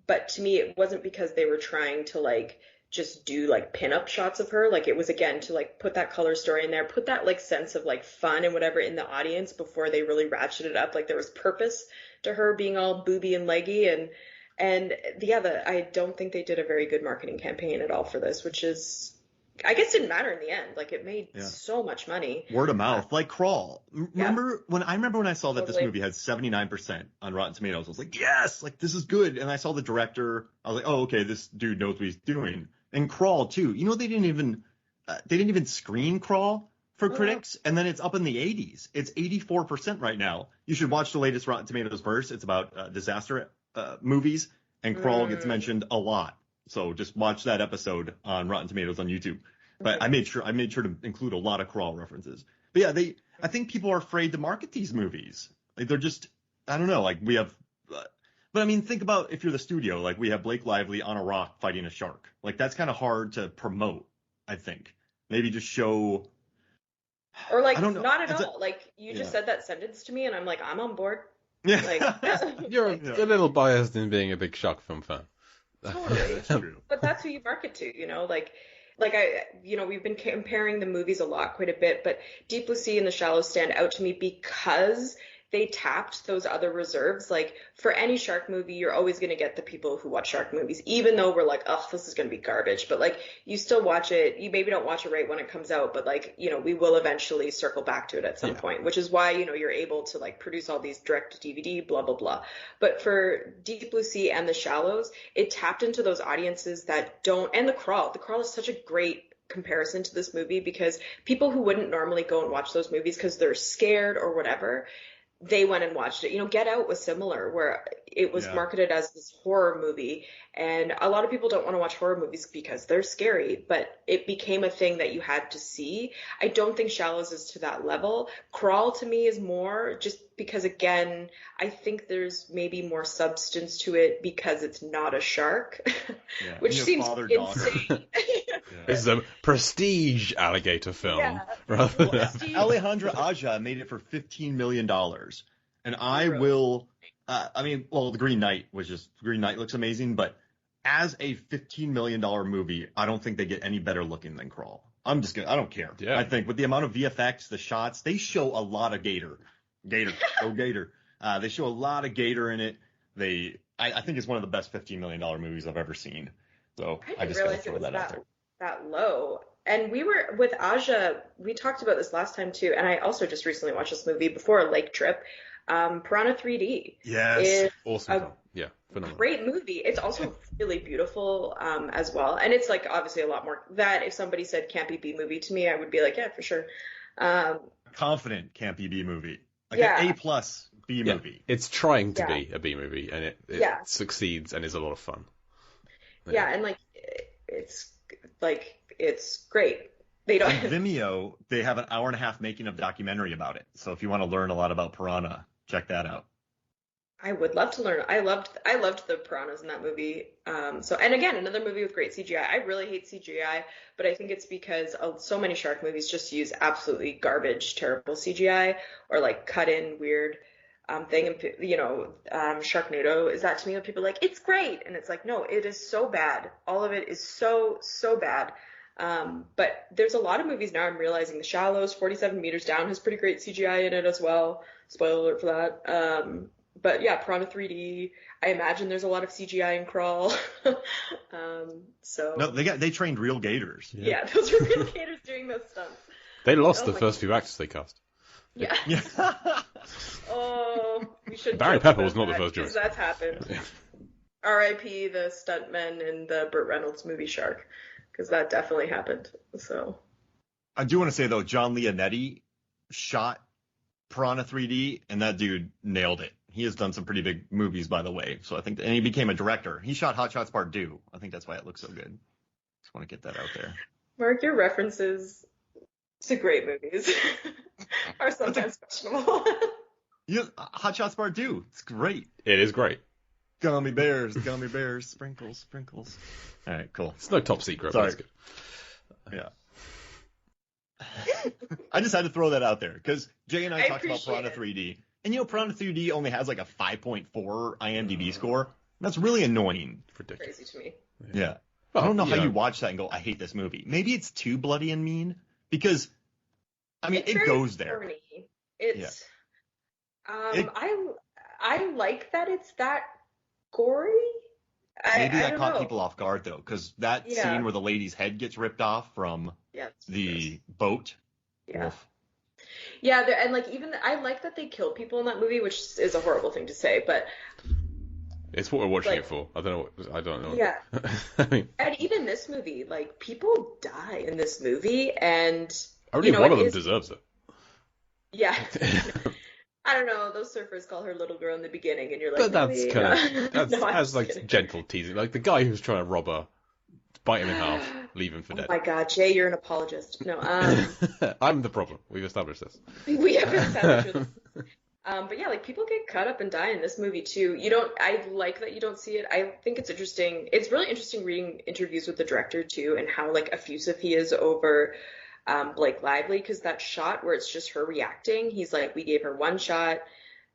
but to me, it wasn't because they were trying to like just do like pinup shots of her. Like it was again to like put that color story in there, put that like sense of like fun and whatever in the audience before they really ratcheted it up. Like there was purpose to her being all booby and leggy and yeah, I don't think they did a very good marketing campaign at all for this, which is I guess didn't matter in the end. Like it made Yeah. so much money. Word of mouth, like Crawl. Yeah. Remember when I saw that this Totally. movie had 79% on Rotten Tomatoes? I was like, yes, like this is good. And I saw the director. I was like, oh, okay, this dude knows what he's doing. And Crawl too. You know, they didn't even screen Crawl for Oh, wow. critics, and then it's up in the 80s. It's 84% right now. You should watch the latest Rotten Tomatoes verse. It's about disaster movies, and Crawl gets mentioned a lot. So just watch that episode on Rotten Tomatoes on YouTube. But I made sure to include a lot of Crawl references. But yeah, I think people are afraid to market these movies. Like they're just, I don't know, like we have, but I mean, think about if you're the studio, like we have Blake Lively on a rock fighting a shark. Like that's kind of hard to promote, I think. Maybe just show. Or like I don't know. not at all. Like you just said that sentence to me and I'm like, I'm on board. Yeah. Like You're a little biased in being a big shark film fan. totally. That's true. But that's who you market to, you know, like we've been comparing the movies a lot, quite a bit, but Deep Blue Sea and The Shallows stand out to me because they tapped those other reserves. Like for any shark movie, you're always going to get the people who watch shark movies, even though we're like, oh, this is going to be garbage. But like, you still watch it. You maybe don't watch it right when it comes out, but like, you know, we will eventually circle back to it at some point, which is why, you know, you're able to like produce all these direct to DVD, blah, blah, blah. But for Deep Blue Sea and The Shallows, it tapped into those audiences that don't, and The Crawl. The Crawl is such a great comparison to this movie because people who wouldn't normally go and watch those movies because they're scared or whatever, they went and watched it. You know, Get Out was similar, where it was marketed as this horror movie, and a lot of people don't want to watch horror movies because they're scary, but it became a thing that you had to see. I don't think Shallows is to that level. Crawl to me is more just because, again, I think there's maybe more substance to it because it's not a shark, which seems insane. This is a prestige alligator film. Yeah. Rather than... Alejandra Aja made it for $15 million. And I will, the Green Knight looks amazing, but as a $15 million movie, I don't think they get any better looking than Crawl. I don't care. Yeah. I think with the amount of VFX, the shots, they show a lot of Gator. Gator. They show a lot of Gator in it. I think it's one of the best $15 million movies I've ever seen. So I just gotta throw that out there. That low. And we were with Aja, we talked about this last time too, and I also just recently watched this movie before a lake trip. Piranha 3D. Yes. Awesome film. Yeah. Phenomenal. Great movie. It's also really beautiful as well. And it's like obviously a lot more that if somebody said campy B movie to me, I would be like, yeah, for sure. Confident campy B movie. Like an A+ B movie. It's trying to be a B movie, and it succeeds and is a lot of fun. Yeah, and it's great. They don't. On Vimeo, they have an hour and a half making of documentary about it. So if you want to learn a lot about Piranha, check that out. I would love to learn. I loved the piranhas in that movie. And again, another movie with great CGI. I really hate CGI, but I think it's because so many shark movies just use absolutely garbage, terrible CGI or like cut in weird thing. And Sharknado is that to me when people are like, it's great. And it's like, no, it is so bad. All of it is so, so bad. But there's a lot of movies now I'm realizing. The Shallows, 47 Meters Down has pretty great CGI in it as well. Spoiler alert for that. But yeah, Piranha 3D. I imagine there's a lot of CGI in Crawl. No, they trained real gators. Yeah, those were real gators doing those stunts. They lost the first few actors they cast. Yeah. Oh, we should. Barry Pepper was not the first choice. That's happened. R.I.P. the stuntmen in the Burt Reynolds movie Shark, because that definitely happened. So. I do want to say though, John Leonetti shot Piranha 3D, and that dude nailed it. He has done some pretty big movies, by the way. So I think, and he became a director. He shot Hot Shots Part 2. I think that's why it looks so good. Just want to get that out there. Mark, your references to great movies are sometimes questionable. Hot Shots Part 2. It's great. It is great. Gummy bears, sprinkles, sprinkles. All right, cool. It's no top secret, Sorry. but it's good. Yeah. I just had to throw that out there because Jay and I talked about Piranha 3D. And Piranha 3D only has like a 5.4 IMDb score. That's really annoying. Ridiculous. Crazy to me. Yeah. Well, I don't know how you watch that and go, I hate this movie. Maybe it's too bloody and mean because, I mean, it goes there. Corny. It's, I like that it's that gory. Maybe that don't caught know. people off guard though, because that scene where the lady's head gets ripped off from the boat. Yeah. Oof. Yeah, and like I like that they killed people in that movie, which is a horrible thing to say, but it's what we're watching it for. I don't know. Yeah. I mean, and even this movie, like people die in this movie, and only one of them deserves it. Yeah. I don't know. Those surfers call her little girl in the beginning, and you're like, but that's kind of that's like kidding. Gentle teasing. Like the guy who's trying to rob her, bite him in half, leave him for dead. Oh my God, Jay, you're an apologist. No, I'm the problem. We've established this. We have established this. But yeah, like people get cut up and die in this movie too. I like that you don't see it. I think it's interesting. It's really interesting reading interviews with the director too, and how like effusive he is over Blake Lively, because that shot where it's just her reacting, he's like, we gave her one shot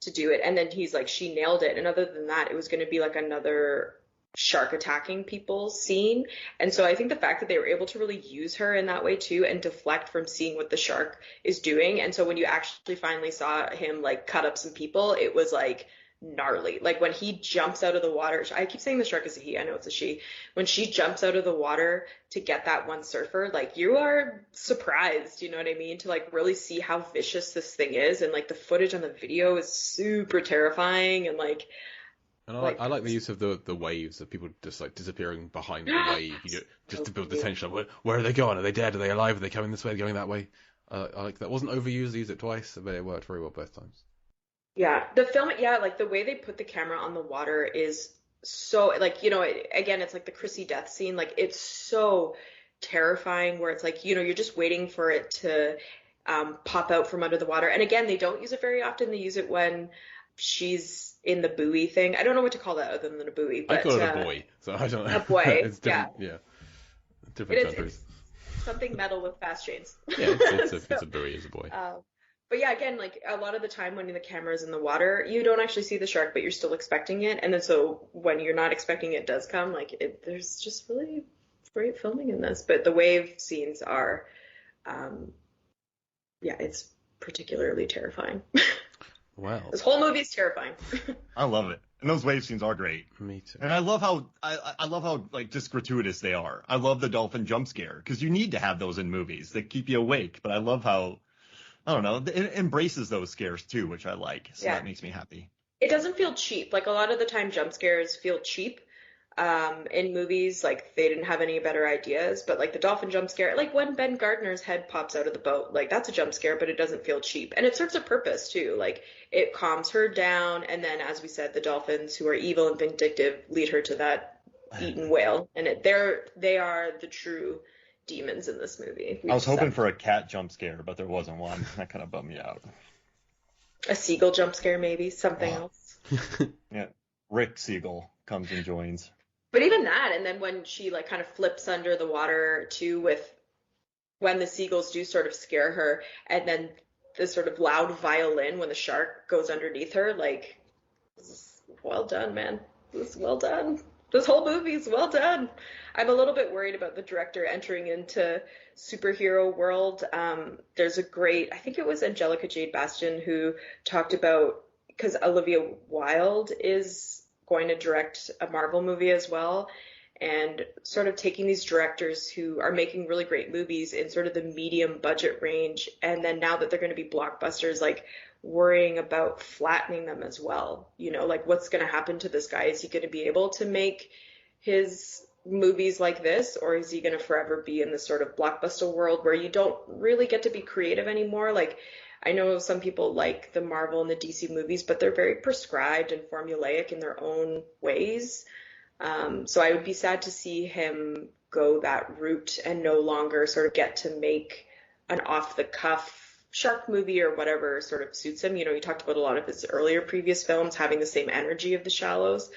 to do it, and then he's like, she nailed it. And other than that, it was going to be like another shark attacking people scene. And so I think the fact that they were able to really use her in that way too, and deflect from seeing what the shark is doing. And so when you actually finally saw him like cut up some people, it was like gnarly. Like when he jumps out of the water, I keep saying the shark is a he, I know it's a she. When she jumps out of the water to get that one surfer, like you are surprised, you know what I mean? To like really see how vicious this thing is. And like the footage on the video is super terrifying, and like, and I like the use of the waves of people just like disappearing behind the wave, just to build the tension. Where are they going? Are they dead? Are they alive? Are they coming this way? Going that way? I like that. Wasn't overused. They used it twice, but it worked very well both times. Yeah, the film, like the way they put the camera on the water is so like, again, it's like the Chrissy death scene. Like it's so terrifying where it's like, you're just waiting for it to pop out from under the water. And again, they don't use it very often. They use it when she's in the buoy thing. I don't know what to call that other than a buoy. But, I call it a buoy, so I don't know. A buoy, it's different, yeah. Different countries. It's something metal with fast chains. Yeah, it's a buoy, it's a buoy. But yeah, again, like a lot of the time when the camera's in the water, you don't actually see the shark, but you're still expecting it. And then so when you're not expecting it does come, like there's just really great filming in this. But the wave scenes are, it's particularly terrifying. Wow. This whole movie is terrifying. I love it. And those wave scenes are great. Me too. And I love how like just gratuitous they are. I love the dolphin jump scare because you need to have those in movies that keep you awake. But I love how, I don't know, it embraces those scares too, which I like. So that makes me happy. It doesn't feel cheap. Like a lot of the time jump scares feel cheap. In movies, like they didn't have any better ideas, but like the dolphin jump scare, like when Ben Gardner's head pops out of the boat, like that's a jump scare, but it doesn't feel cheap. And it serves a purpose too. Like it calms her down. And then, as we said, the dolphins, who are evil and vindictive, lead her to that eaten whale. And they are the true demons in this movie. I was hoping for a cat jump scare, but there wasn't one. That kind of bummed me out. A seagull jump scare, maybe something else. Yeah. Rick Siegel comes and joins. But even that, and then when she like kind of flips under the water too, with when the seagulls do sort of scare her, and then the sort of loud violin when the shark goes underneath her, like, this is well done, man. This is well done. This whole movie is well done. I'm a little bit worried about the director entering into superhero world. There's a great, I think it was Angelica Jade Bastion who talked about, because Olivia Wilde is going to direct a Marvel movie as well, and sort of taking these directors who are making really great movies in sort of the medium budget range, and then now that they're going to be blockbusters, like worrying about flattening them as well. Like what's going to happen to this guy? Is he going to be able to make his movies like this, or is he going to forever be in this sort of blockbuster world where you don't really get to be creative anymore? Like, I know some people like the Marvel and the DC movies, but they're very prescribed and formulaic in their own ways. So I would be sad to see him go that route and no longer sort of get to make an off-the-cuff shark movie or whatever sort of suits him. He talked about a lot of his earlier previous films having the same energy of The Shallows.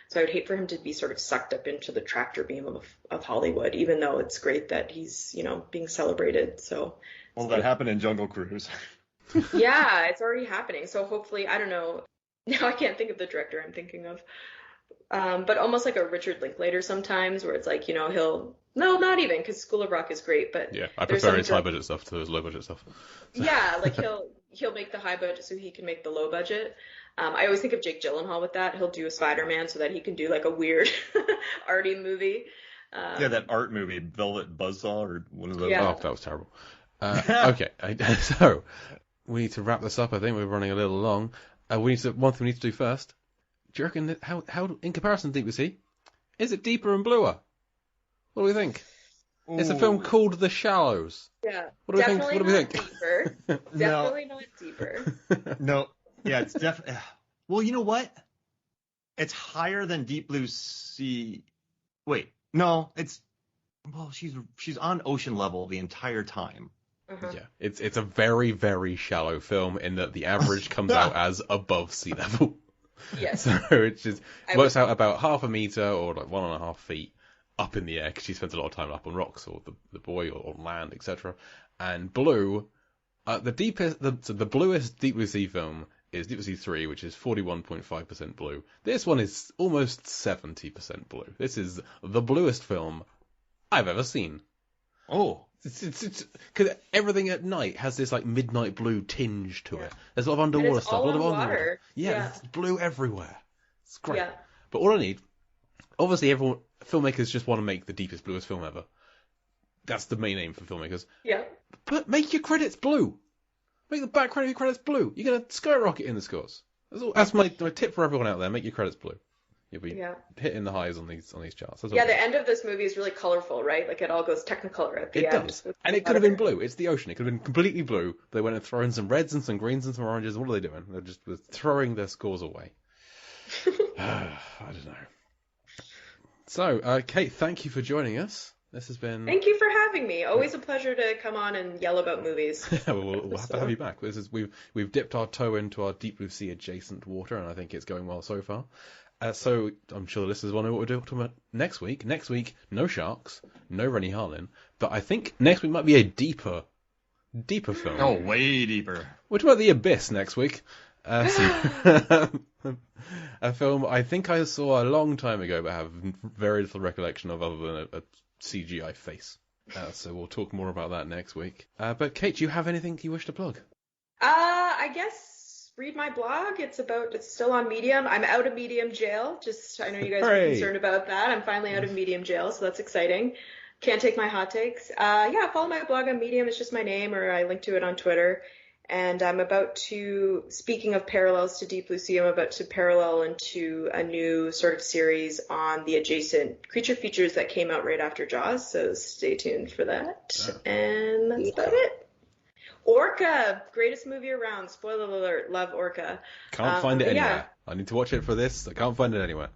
So I would hate for him to be sort of sucked up into the tractor beam of Hollywood, even though it's great that he's, being celebrated. So. Well, that happened in Jungle Cruise. Yeah, it's already happening. So hopefully, I don't know. Now I can't think of the director I'm thinking of. But almost like a Richard Linklater sometimes, where it's like, no, not even, because School of Rock is great, but Yeah, I there's prefer some his high budget stuff to his low budget stuff. yeah, like he'll make the high budget so he can make the low budget. I always think of Jake Gyllenhaal with that. He'll do a Spider-Man so that he can do like a weird arty movie. Yeah, that art movie, Velvet Buzzsaw, or one of those. Yeah. Oh, that was terrible. Okay, so we need to wrap this up. I think we're running a little long. One thing we need to do first. Do you reckon that how in comparison to Deep Blue Sea, is it deeper and bluer? What do we think? Ooh. It's a film called The Shallows. Yeah, What do we think? definitely What do we not think? deeper. No. Definitely not deeper. No, yeah, it's definitely. Well, you know what? It's higher than Deep Blue Sea. Wait, no, it's. Well, she's on ocean level the entire time. Uh-huh. Yeah, it's a very, very shallow film in that the average comes out as above sea level. Yes. So it just works out about half a meter or like 1.5 feet up in the air because she spends a lot of time up on rocks or the buoy or on land, etc. And blue, the bluest Deep Blue Sea film is Deep Blue Sea 3, which is 41.5% blue. This one is almost 70% blue. This is the bluest film I've ever seen. Oh. It's because everything at night has this like midnight blue tinge to it. There's a lot of And underwater it's stuff, a all lot of on underwater. water. Yeah, Yeah. there's blue everywhere. It's great. Yeah. But all I need, obviously, filmmakers just want to make the deepest, bluest film ever. That's the main aim for filmmakers. Yeah. But make your credits blue. Make the background of your credits blue. You're gonna skyrocket in the scores. That's my tip for everyone out there. Make your credits blue. You'll be hitting the highs on these charts. That's all. The end of this movie is really colorful, right? Like it all goes Technicolor at the It end. does. And it could have been blue. It's the ocean. It could have been completely blue. They went and throw in some reds and some greens and some oranges. What are they doing? They're just throwing their scores away. I don't know. So, Kate, thank you for joining us. This has been... Thank you for having me. Always a pleasure to come on and yell about movies. we'll have to have you back. We've dipped our toe into our Deep Blue Sea adjacent water, and I think it's going well so far. So I'm sure the listeners want to know what we're talking about next week. Next week, no sharks, no Rennie Harlin, but I think next week might be a deeper film. Oh, way deeper. We're talking about The Abyss next week. A film I think I saw a long time ago, but have very little recollection of other than a CGI face. So we'll talk more about that next week. But Kate, do you have anything you wish to plug? I guess read my blog. It's still on Medium. I'm out of Medium jail. I know you guys are concerned about that. I'm finally out of Medium jail, so that's exciting. Can't take my hot takes. Follow my blog on Medium. It's just my name, or I link to it on Twitter. And I'm about to, speaking of parallels to Deep Blue Sea, I'm about to parallel into a new sort of series on the adjacent creature features that came out right after Jaws, so stay tuned for that. And that's about it. Orca, greatest movie around. Spoiler alert, love Orca. Can't find it anywhere. I need to watch it for this. I can't find it anywhere.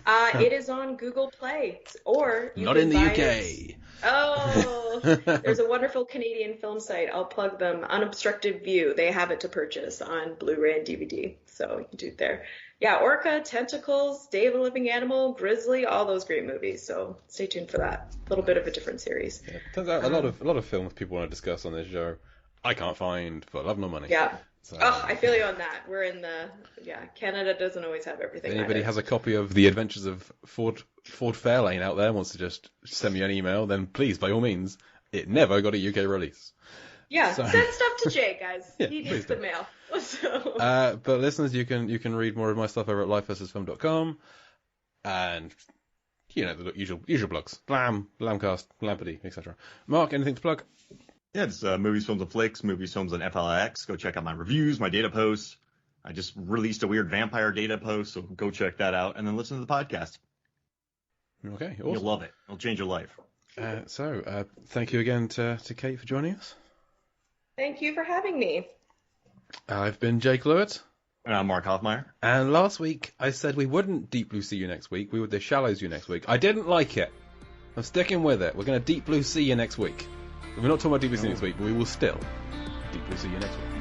It is on Google Play, or you Not can in the buy UK. it. Oh, there's a wonderful Canadian film site. I'll plug them. Unobstructed View. They have it to purchase on Blu-ray and DVD, so you can do it there. Yeah, Orca, Tentacles, Day of the Living Animal, Grizzly, all those great movies. So stay tuned for that. A little bit of a different series. Yeah, turns out a lot of films people want to discuss on this show, I can't find for love nor money. Yeah. So, I feel you on that. We're in Canada doesn't always have everything. Anybody either. has a copy of The Adventures of Ford Fairlane out there, wants to just send me an email, then please, by all means. It never got a UK release. Yeah, send stuff to Jay, guys. Yeah, He needs the mail. So. But listeners, you can read more of my stuff over at lifeversusfilm.com, and the usual blogs, Blamcast, Blampity, etc. Mark, anything to plug? Yeah, it's Movies, Films, and Flicks, Movies, Films, and FLX. Go check out my reviews, my data posts. I just released a weird vampire data post, so go check that out, and then listen to the podcast. Okay, awesome. You'll love it. It'll change your life. So thank you again to Kate for joining us. Thank you for having me. I've been Jake Lewitt. And I'm Mark Hoffmeyer. And last week I said we wouldn't Deep Blue Sea you next week. We would The Shallows you next week. I didn't like it. I'm sticking with it. We're going to Deep Blue Sea you next week. We're not talking about Deep Blue Sea next week, but we will still Deep Blue Sea you next week.